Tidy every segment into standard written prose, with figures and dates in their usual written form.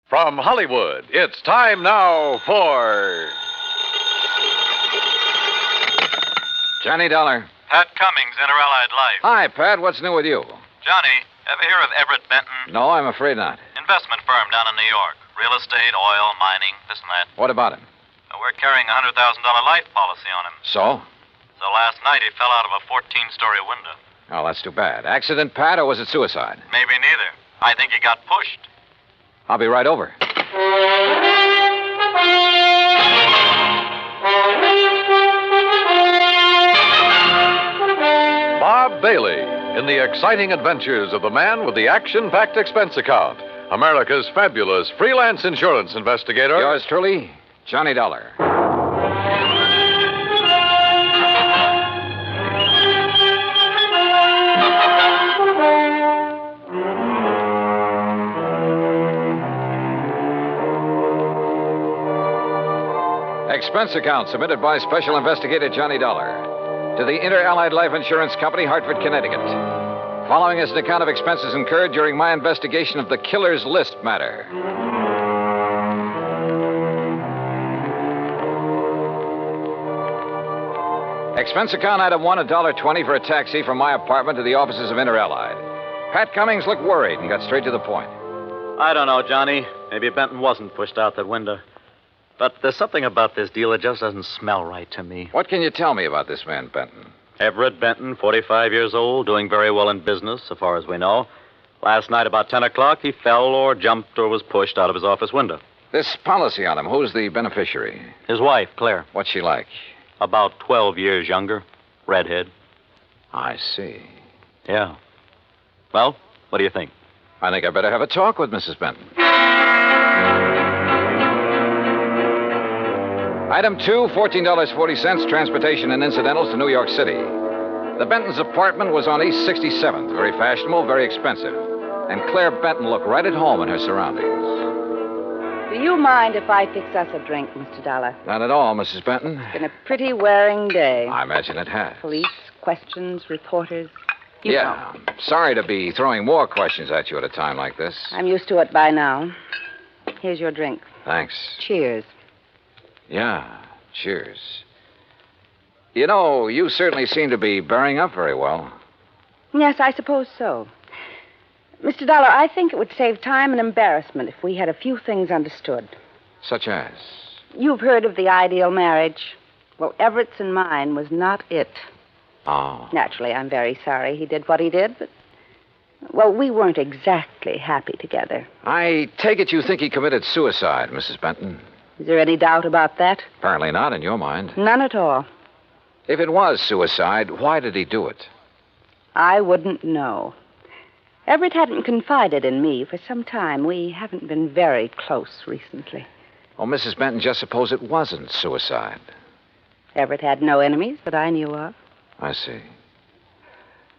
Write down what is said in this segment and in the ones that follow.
From Hollywood, it's time now for... Johnny Dollar. Pat Cummings, Inter-Allied Life. Hi, Pat. What's new with you? Johnny, ever hear of Everett Benton? No, I'm afraid not. Investment firm down in New York. Real estate, oil, mining, this and that. What about him? We're carrying a $100,000 life policy on him. So? So last night he fell out of a 14-story window. Oh, that's too bad. Accident, Pat, or was it suicide? Maybe neither. I think he got pushed. I'll be right over. Bob Bailey in the exciting adventures of the man with the action-packed expense account. America's fabulous freelance insurance investigator. Yours truly, Johnny Dollar. Expense account submitted by Special Investigator Johnny Dollar to the Inter-Allied Life Insurance Company, Hartford, Connecticut. Following is an account of expenses incurred during my investigation of the killer's list matter. Expense account item 1, $1.20 for a taxi from my apartment to the offices of Inter-Allied. Pat Cummings looked worried and got straight to the point. I don't know, Johnny. Maybe Benton wasn't pushed out that window. But there's something about this deal that just doesn't smell right to me. What can you tell me about this man, Benton? Everett Benton, 45 years old, doing very well in business, so far as we know. Last night about 10 o'clock, he fell or jumped or was pushed out of his office window. This policy on him, who's the beneficiary? His wife, Claire. What's she like? About 12 years younger. Redhead. I see. Yeah. Well, what do you think? I think I better have a talk with Mrs. Benton. Item 2, $14.40, transportation and incidentals to New York City. The Benton's apartment was on East 67th, very fashionable, very expensive. And Claire Benton looked right at home in her surroundings. Do you mind if I fix us a drink, Mr. Dollar? Not at all, Mrs. Benton. It's been a pretty wearing day. I imagine it has. Police, questions, reporters. You Yeah. know. Sorry to be throwing more questions at you at a time like this. I'm used to it by now. Here's your drink. Thanks. Cheers. Yeah, cheers. You know, you certainly seem to be bearing up very well. Yes, I suppose so. Mr. Dollar, I think it would save time and embarrassment if we had a few things understood. Such as? You've heard of the ideal marriage. Well, Everett's and mine was not it. Oh. Naturally, I'm very sorry he did what he did, but... Well, we weren't exactly happy together. I take it you think he committed suicide, Mrs. Benton. Is there any doubt about that? Apparently not in your mind. None at all. If it was suicide, why did he do it? I wouldn't know. Everett hadn't confided in me for some time. We haven't been very close recently. Oh, Mrs. Benton, just suppose it wasn't suicide. Everett had no enemies that I knew of. I see.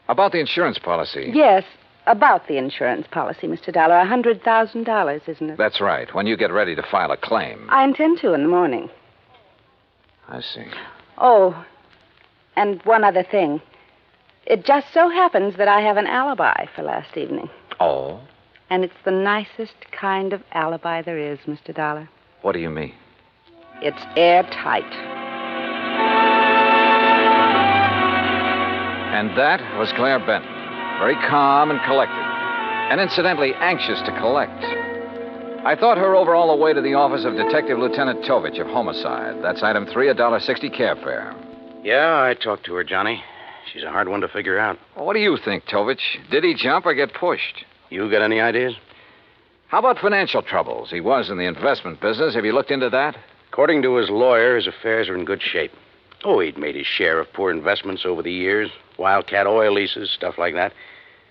About the insurance policy. Yes, about the insurance policy, Mr. Dollar. $100,000, isn't it? That's right, when you get ready to file a claim. I intend to in the morning. I see. Oh, and one other thing. It just so happens that I have an alibi for last evening. Oh? And it's the nicest kind of alibi there is, Mr. Dollar. What do you mean? It's airtight. And that was Claire Benton. Very calm and collected. And incidentally, anxious to collect. I thought her over all the way to the office of Detective Lieutenant Tovich of Homicide. That's item 3, $1.60 cab fare. Yeah, I talked to her, Johnny. She's a hard one to figure out. Well, what do you think, Tovich? Did he jump or get pushed? You got any ideas? How about financial troubles? He was in the investment business. Have you looked into that? According to his lawyer, his affairs are in good shape. Oh, he'd made his share of poor investments over the years. Wildcat oil leases, stuff like that.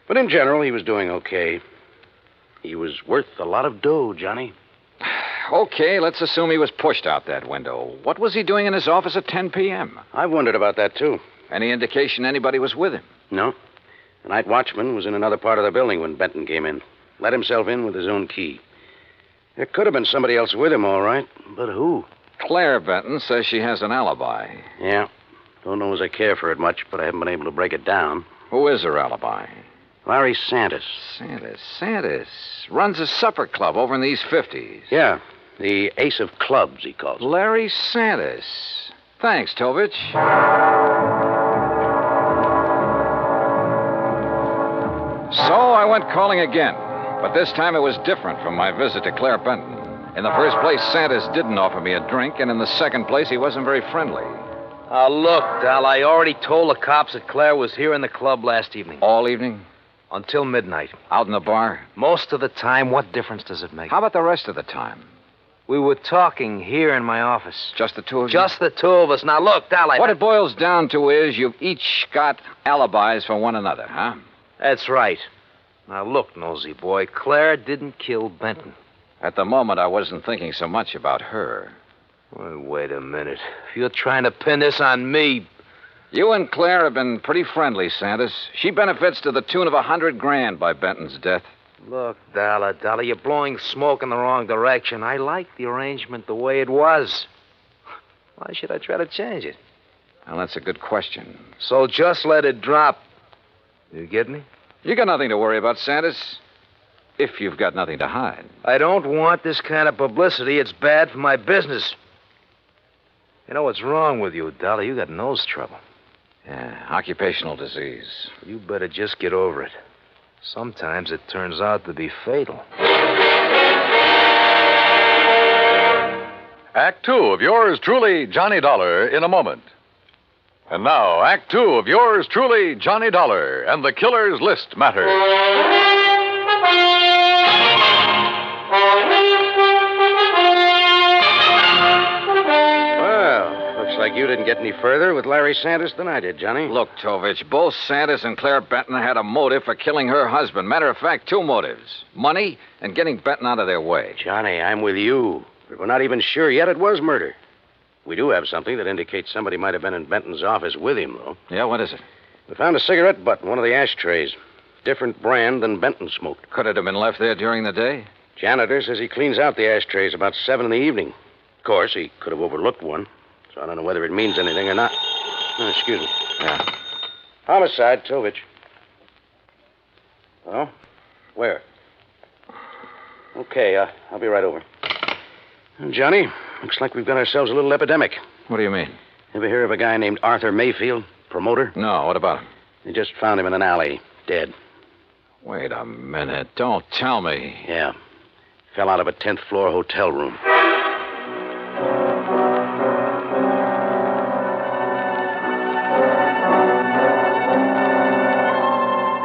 But in general, he was doing okay. He was worth a lot of dough, Johnny. Okay, let's assume he was pushed out that window. What was he doing in his office at 10 p.m.? I've wondered about that, too. Any indication anybody was with him? No. The night watchman was in another part of the building when Benton came in. Let himself in with his own key. There could have been somebody else with him, all right. But who? Claire Benton says she has an alibi. Yeah. Don't know as I care for it much, but I haven't been able to break it down. Who is her alibi? Larry Santis. Santis. Runs a supper club over in the East 50s. Yeah, the ace of clubs, he calls it. Larry Santis. Thanks, Tovich. So I went calling again, but this time it was different from my visit to Claire Benton. In the first place, Santis didn't offer me a drink, and in the second place, he wasn't very friendly. Look, Dal, I already told the cops that Claire was here in the club last evening. All evening? Until midnight. Out in the bar? Most of the time. What difference does it make? How about the rest of the time? We were talking here in my office. Just the two of you? Just the two of us. Now, look, Dal, What it boils down to is you've each got alibis for one another, huh? That's right. Now, look, nosy boy, Claire didn't kill Benton. At the moment, I wasn't thinking so much about her. Well, wait a minute. If you're trying to pin this on me... You and Claire have been pretty friendly, Santis. She benefits to the tune of $100,000 by Benton's death. Look, Dollar, you're blowing smoke in the wrong direction. I like the arrangement the way it was. Why should I try to change it? Well, that's a good question. So just let it drop. You get me? You got nothing to worry about, Santis. If you've got nothing to hide. I don't want this kind of publicity. It's bad for my business. You know what's wrong with you, Dollar? You got nose trouble. Yeah, occupational disease. You better just get over it. Sometimes it turns out to be fatal. Act two of yours truly, Johnny Dollar, in a moment. And now, Act two of yours truly, Johnny Dollar, and the Killer's List matter. Well, looks like you didn't get any further with Larry Santis than I did, Johnny. Look, Tovich, both Santis and Claire Benton had a motive for killing her husband. Matter of fact, two motives. Money and getting Benton out of their way. Johnny, I'm with you. But we're not even sure yet it was murder. We do have something that indicates somebody might have been in Benton's office with him, though. Yeah, what is it? We found a cigarette butt in one of the ashtrays. Different brand than Benton smoked. Could it have been left there during the day? Janitor says he cleans out the ashtrays about 7 in the evening. Of course, he could have overlooked one. So I don't know whether it means anything or not. Oh, excuse me. Yeah. Homicide, Tovich. Oh? Where? Okay, I'll be right over. Well, Johnny, looks like we've got ourselves a little epidemic. What do you mean? Ever hear of a guy named Arthur Mayfield, promoter? No, what about him? They just found him in an alley, dead. Wait a minute. Don't tell me. Yeah. Fell out of a 10th floor hotel room.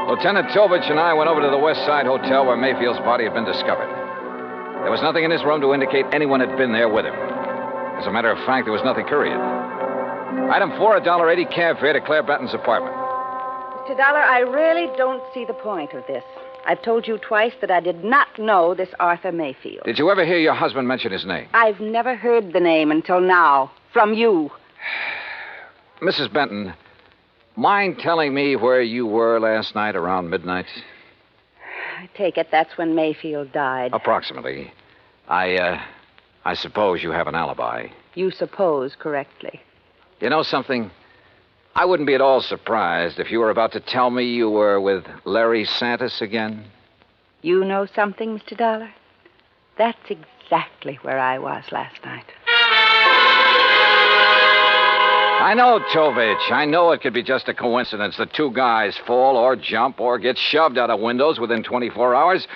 Lieutenant Tovich and I went over to the West Side Hotel where Mayfield's body had been discovered. There was nothing in his room to indicate anyone had been there with him. As a matter of fact, there was nothing couriered. Item 4, $1.80 cab fare to Claire Benton's apartment. Mr. Dollar, I really don't see the point of this. I've told you twice that I did not know this Arthur Mayfield. Did you ever hear your husband mention his name? I've never heard the name until now. From you. Mrs. Benton, mind telling me where you were last night around midnight? I take it that's when Mayfield died. Approximately. I suppose you have an alibi. You suppose correctly. You know something? I wouldn't be at all surprised if you were about to tell me you were with Larry Santis again. You know something, Mr. Dollar? That's exactly where I was last night. I know, Tovich. I know it could be just a coincidence that two guys fall or jump or get shoved out of windows within 24 hours.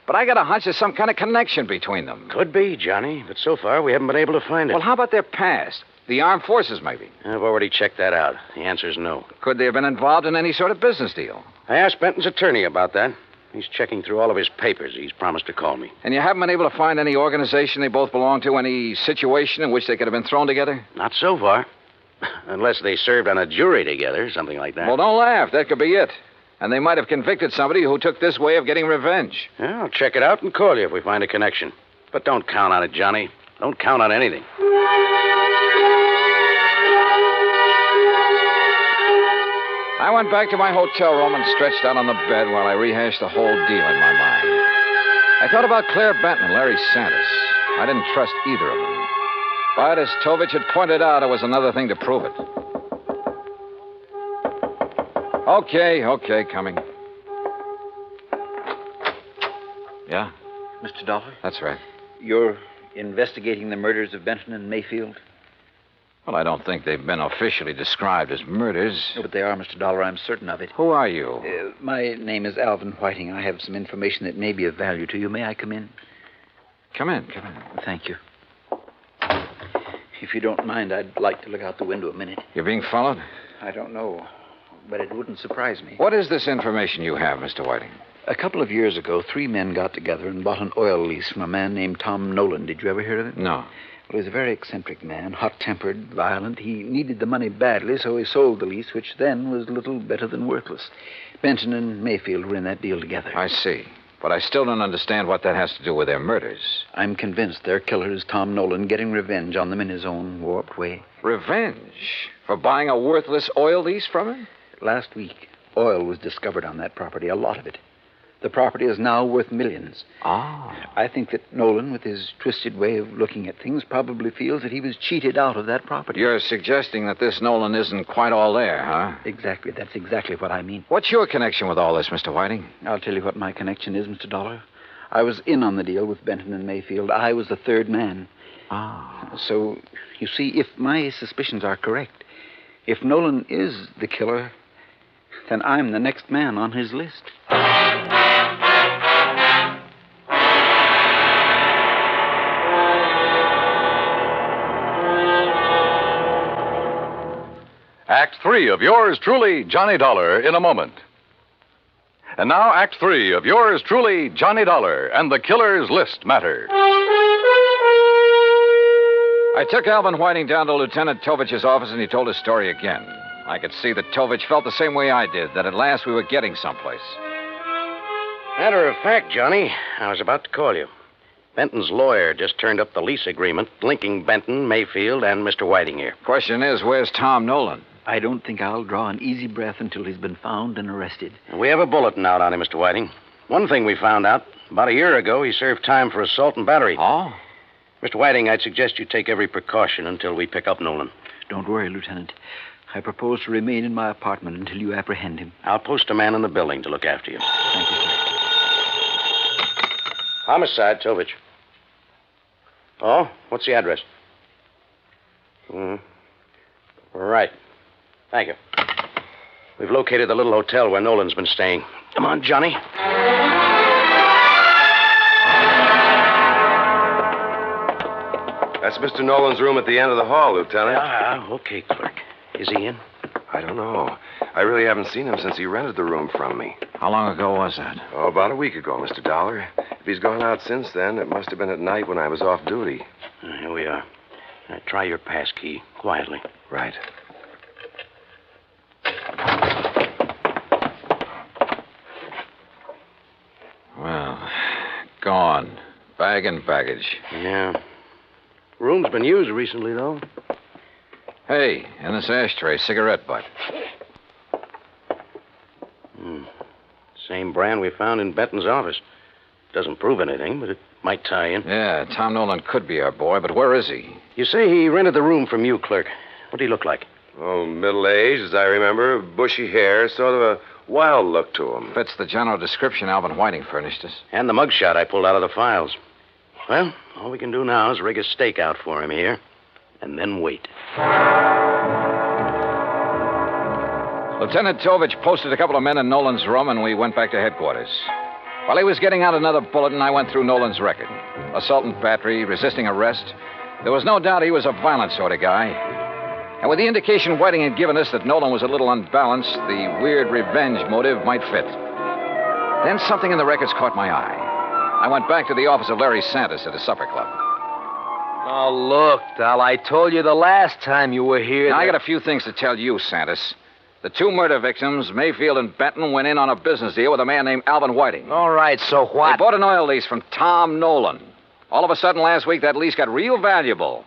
But I got a hunch there's some kind of connection between them. Could be, Johnny, but so far we haven't been able to find it. Well, how about their past? The armed forces, maybe. I've already checked that out. The answer's no. Could they have been involved in any sort of business deal? I asked Benton's attorney about that. He's checking through all of his papers. He's promised to call me. And you haven't been able to find any organization they both belong to, any situation in which they could have been thrown together? Not so far. Unless they served on a jury together, something like that. Well, don't laugh. That could be it. And they might have convicted somebody who took this way of getting revenge. Yeah, I'll check it out and call you if we find a connection. But don't count on it, Johnny. Don't count on anything. I went back to my hotel room and stretched out on the bed while I rehashed the whole deal in my mind. I thought about Claire Benton and Larry Santis. I didn't trust either of them. But as Tovich had pointed out, there was another thing to prove it. Okay, coming. Yeah, Mr. Dollar, that's right. you're investigating the murders of Benton and Mayfield? Well, I don't think they've been officially described as murders. No, but they are, Mr. Dollar. I'm certain of it. Who are you? My name is Alvin Whiting. I have some information that may be of value to you. May I come in? Come in. Thank you. If you don't mind, I'd like to look out the window a minute. You're being followed? I don't know, but it wouldn't surprise me. What is this information you have, Mr. Whiting? A couple of years ago, 3 men got together and bought an oil lease from a man named Tom Nolan. Did you ever hear of it? No. Well, he was a very eccentric man, hot-tempered, violent. He needed the money badly, so he sold the lease, which then was little better than worthless. Benton and Mayfield were in that deal together. I see. But I still don't understand what that has to do with their murders. I'm convinced their killer is Tom Nolan, getting revenge on them in his own warped way. Revenge? For buying a worthless oil lease from him? Last week, oil was discovered on that property, a lot of it. The property is now worth millions. Ah. I think that Nolan, with his twisted way of looking at things, probably feels that he was cheated out of that property. You're suggesting that this Nolan isn't quite all there, huh? Exactly. That's exactly what I mean. What's your connection with all this, Mr. Whiting? I'll tell you what my connection is, Mr. Dollar. I was in on the deal with Benton and Mayfield. I was the third man. Ah. So, you see, if my suspicions are correct, if Nolan is the killer, then I'm the next man on his list. Act 3 of yours truly, Johnny Dollar, in a moment. And now, Act 3 of yours truly, Johnny Dollar, and the Killer's List matter. I took Alvin Whiting down to Lieutenant Tovich's office, and he told his story again. I could see that Tovich felt the same way I did, that at last we were getting someplace. Matter of fact, Johnny, I was about to call you. Benton's lawyer just turned up the lease agreement linking Benton, Mayfield, and Mr. Whiting here. Question is, where's Tom Nolan? I don't think I'll draw an easy breath until he's been found and arrested. We have a bulletin out on him, Mr. Whiting. One thing we found out, about a year ago, he served time for assault and battery. Oh? Mr. Whiting, I'd suggest you take every precaution until we pick up Nolan. Don't worry, Lieutenant. I propose to remain in my apartment until you apprehend him. I'll post a man in the building to look after you. Thank you, sir. Homicide, Tovich. Oh, what's the address? Right. Thank you. We've located the little hotel where Nolan's been staying. Come on, Johnny. That's Mr. Nolan's room at the end of the hall, Lieutenant. Okay, clerk. Is he in? I don't know. I really haven't seen him since he rented the room from me. How long ago was that? Oh, about a week ago, Mr. Dollar. If he's gone out since then, it must have been at night when I was off duty. Here we are. Try your pass key quietly. Right. Well, gone. Bag and baggage. Yeah. Room's been used recently, though. Hey, in this ashtray, cigarette butt. Same brand we found in Benton's office. Doesn't prove anything, but it might tie in. Yeah, Tom Nolan could be our boy, but where is he? You say he rented the room from you, clerk. What did he look like? Oh, middle-aged, as I remember. Bushy hair, sort of a wild look to him. Fits the general description Alvin Whiting furnished us. And the mugshot I pulled out of the files. Well, all we can do now is rig a stake out for him here, and then wait. Lieutenant Tovich posted a couple of men in Nolan's room, and we went back to headquarters. While he was getting out another bulletin, I went through Nolan's record. Assault and battery, resisting arrest. There was no doubt he was a violent sort of guy. And with the indication Whiting had given us that Nolan was a little unbalanced, the weird revenge motive might fit. Then something in the records caught my eye. I went back to the office of Larry Santos at his supper club. Oh, look, Dal, I told you the last time you were here. Now, I got a few things to tell you, Santos. The 2 murder victims, Mayfield and Benton, went in on a business deal with a man named Alvin Whiting. All right, so what? They bought an oil lease from Tom Nolan. All of a sudden last week, that lease got real valuable.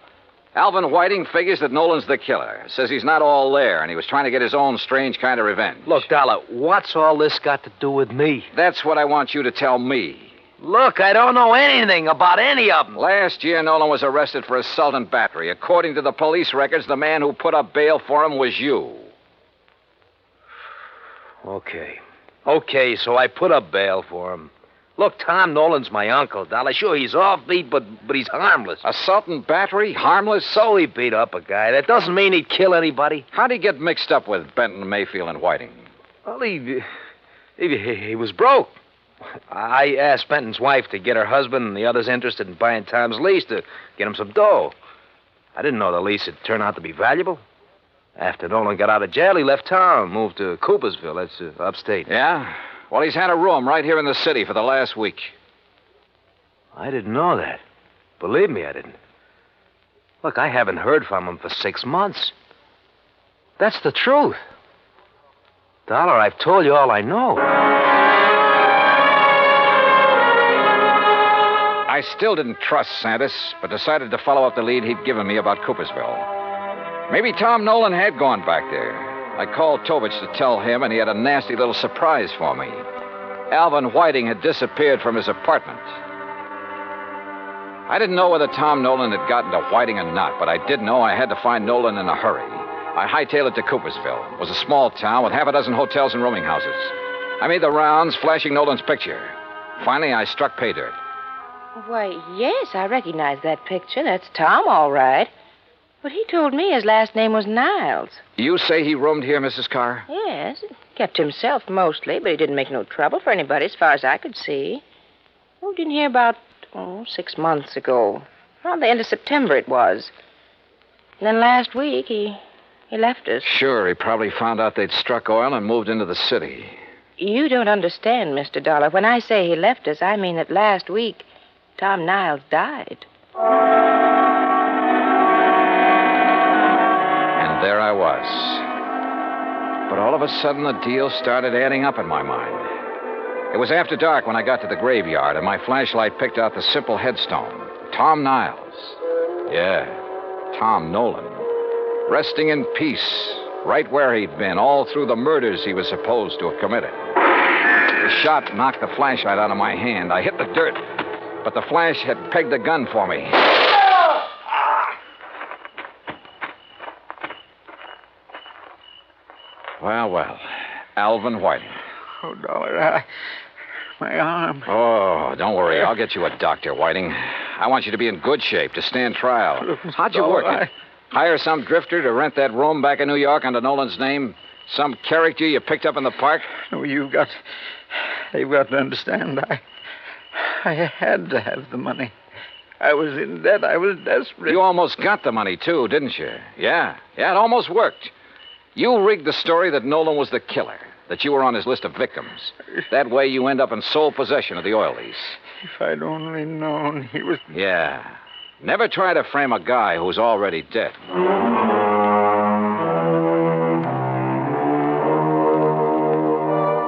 Alvin Whiting figures that Nolan's the killer. Says he's not all there, and he was trying to get his own strange kind of revenge. Look, Dollar, what's all this got to do with me? That's what I want you to tell me. Look, I don't know anything about any of them. Last year, Nolan was arrested for assault and battery. According to the police records, the man who put up bail for him was you. Okay, so I put up bail for him. Look, Tom Nolan's my uncle, Dollar. Sure, he's offbeat, but he's harmless. Assault and battery? Harmless? So he beat up a guy. That doesn't mean he'd kill anybody. How'd he get mixed up with Benton, Mayfield, and Whiting? Well, he was broke. I asked Benton's wife to get her husband and the others interested in buying Tom's lease to get him some dough. I didn't know the lease would turn out to be valuable. After Nolan got out of jail, he left town, moved to Coopersville. That's upstate. Yeah? Well, he's had a room right here in the city for the last week. I didn't know that. Believe me, I didn't. Look, I haven't heard from him for 6 months. That's the truth. Dollar, I've told you all I know. I still didn't trust Santis, but decided to follow up the lead he'd given me about Coopersville. Maybe Tom Nolan had gone back there. I called Tovich to tell him, and he had a nasty little surprise for me. Alvin Whiting had disappeared from his apartment. I didn't know whether Tom Nolan had gotten to Whiting or not, but I did know I had to find Nolan in a hurry. I hightailed it to Coopersville. It was a small town with half a dozen hotels and rooming houses. I made the rounds, flashing Nolan's picture. Finally, I struck pay dirt. Why, yes, I recognize that picture. That's Tom, all right. But he told me his last name was Niles. You say he roamed here, Mrs. Carr? Yes, kept to himself mostly, but he didn't make no trouble for anybody as far as I could see. Moved in here about, 6 months ago. Around the end of September it was. And then last week he left us. Sure, he probably found out they'd struck oil and moved into the city. You don't understand, Mr. Dollar. When I say he left us, I mean that last week Tom Niles died. And there I was. But all of a sudden, the deal started adding up in my mind. It was after dark when I got to the graveyard, and my flashlight picked out the simple headstone. Tom Niles. Yeah, Tom Nolan. Resting in peace, right where he'd been, all through the murders he was supposed to have committed. The shot knocked the flashlight out of my hand. I hit the dirt, but the flash had pegged the gun for me. Well, Alvin Whiting. Oh, Dollar, my arm. Oh, don't worry. I'll get you a doctor, Whiting. I want you to be in good shape to stand trial. How'd you work it? Hire some drifter to rent that room back in New York under Nolan's name? Some character you picked up in the park? No, you've got to understand. I had to have the money. I was in debt. I was desperate. You almost got the money, too, didn't you? Yeah, it almost worked. You rigged the story that Nolan was the killer, that you were on his list of victims. That way you end up in sole possession of the oil lease. If I'd only known he was... Yeah. Never try to frame a guy who's already dead.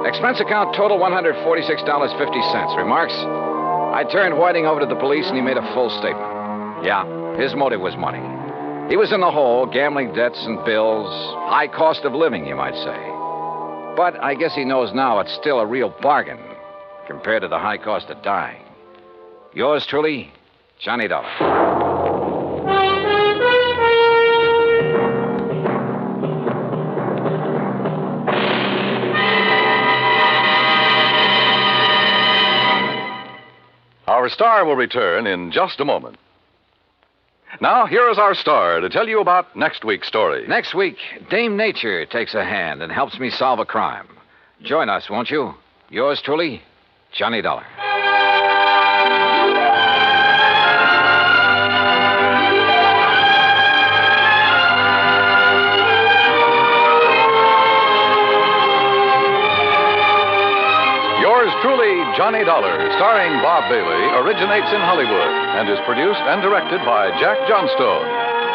Expense account total $146.50. Remarks? I turned Whiting over to the police and he made a full statement. Yeah, his motive was money. He was in the hole, gambling debts and bills, high cost of living, you might say. But I guess he knows now it's still a real bargain compared to the high cost of dying. Yours truly, Johnny Dollar. Our star will return in just a moment. Now, here is our star to tell you about next week's story. Next week, Dame Nature takes a hand and helps me solve a crime. Join us, won't you? Yours truly, Johnny Dollar. Yours truly, Johnny Dollar, starring Bob Bailey, originates in Hollywood and is produced and directed by Jack Johnstone.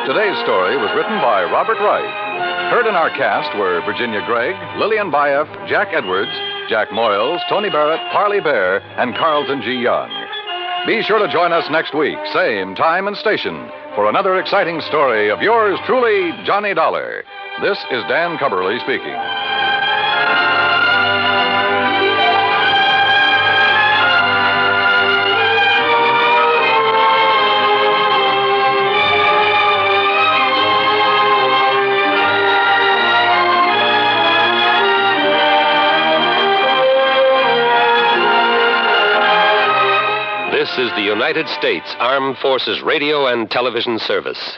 Today's story was written by Robert Wright. Heard in our cast were Virginia Gregg, Lillian Bayef, Jack Edwards, Jack Moyles, Tony Barrett, Parley Bear, and Carlton G. Young. Be sure to join us next week, same time and station, for another exciting story of yours truly, Johnny Dollar. This is Dan Cubberly speaking. United States Armed Forces Radio and Television Service.